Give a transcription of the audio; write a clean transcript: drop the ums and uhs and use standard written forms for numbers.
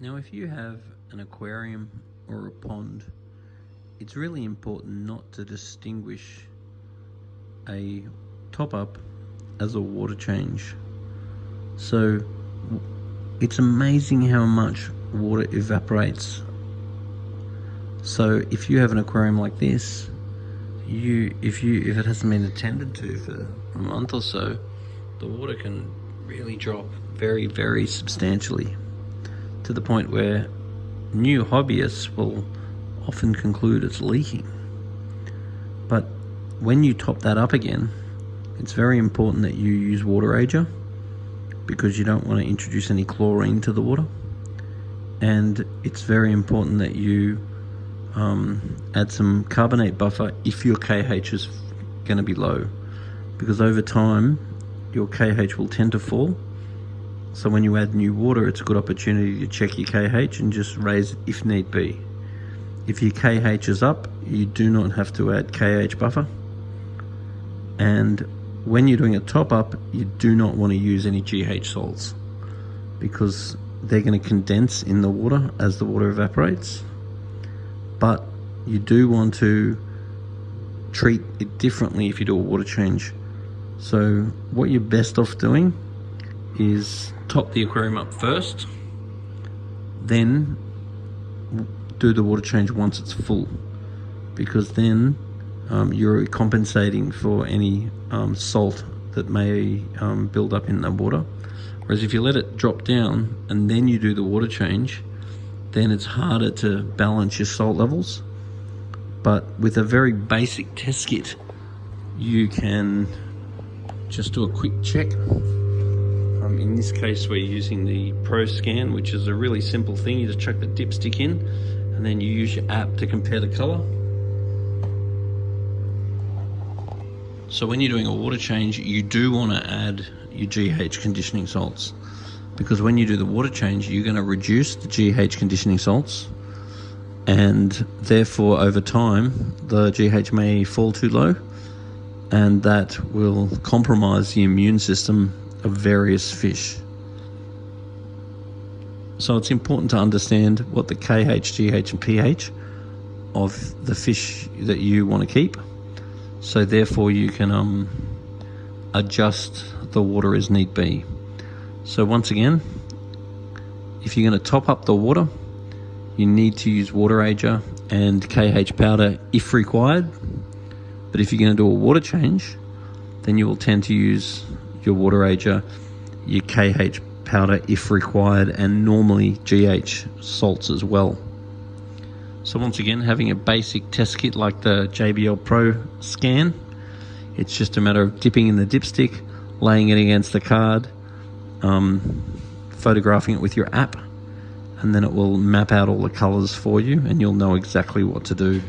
Now, if you have an aquarium or a pond, it's really important not to distinguish a top-up as a water change. So it's amazing how much water evaporates. So if you have an aquarium like this, if it hasn't been attended to for a month or so, the water can really drop very, very substantially, to the point where new hobbyists will often conclude it's leaking. But when you top that up again, it's very important that you use water ager, because you don't want to introduce any chlorine to the water. And it's very important that you add some carbonate buffer if your KH is going to be low, because over time your KH will tend to fall. So when you add new water, it's a good opportunity to check your KH and just raise it if need be. If your KH is up, you do not have to add KH buffer. And when you're doing a top up, you do not want to use any GH salts, because they're going to condense in the water as the water evaporates. But you do want to treat it differently if you do a water change. So what you're best off doing is top the aquarium up first, then do the water change once it's full, because then you're compensating for any salt that may build up in the water. Whereas if you let it drop down and then you do the water change, then it's harder to balance your salt levels. But with a very basic test kit, you can just do a quick check. In this case, we're using the Pro Scan, which is a really simple thing. You just chuck the dipstick in and then you use your app to compare the color. So when you're doing a water change, you do want to add your GH conditioning salts, because when you do the water change, you're going to reduce the GH conditioning salts, and therefore over time the GH may fall too low, and that will compromise the immune system of various fish. So it's important to understand what the KH, GH and pH of the fish that you want to keep, so therefore you can adjust the water as need be. So once again, if you're going to top up the water, you need to use water ager and KH powder if required. But if you're going to do a water change, then you will tend to use your water ager, your KH powder if required, and normally GH salts as well. So once again, having a basic test kit like the JBL Pro Scan, it's just a matter of dipping in the dipstick, laying it against the card, photographing it with your app, and then it will map out all the colors for you and you'll know exactly what to do.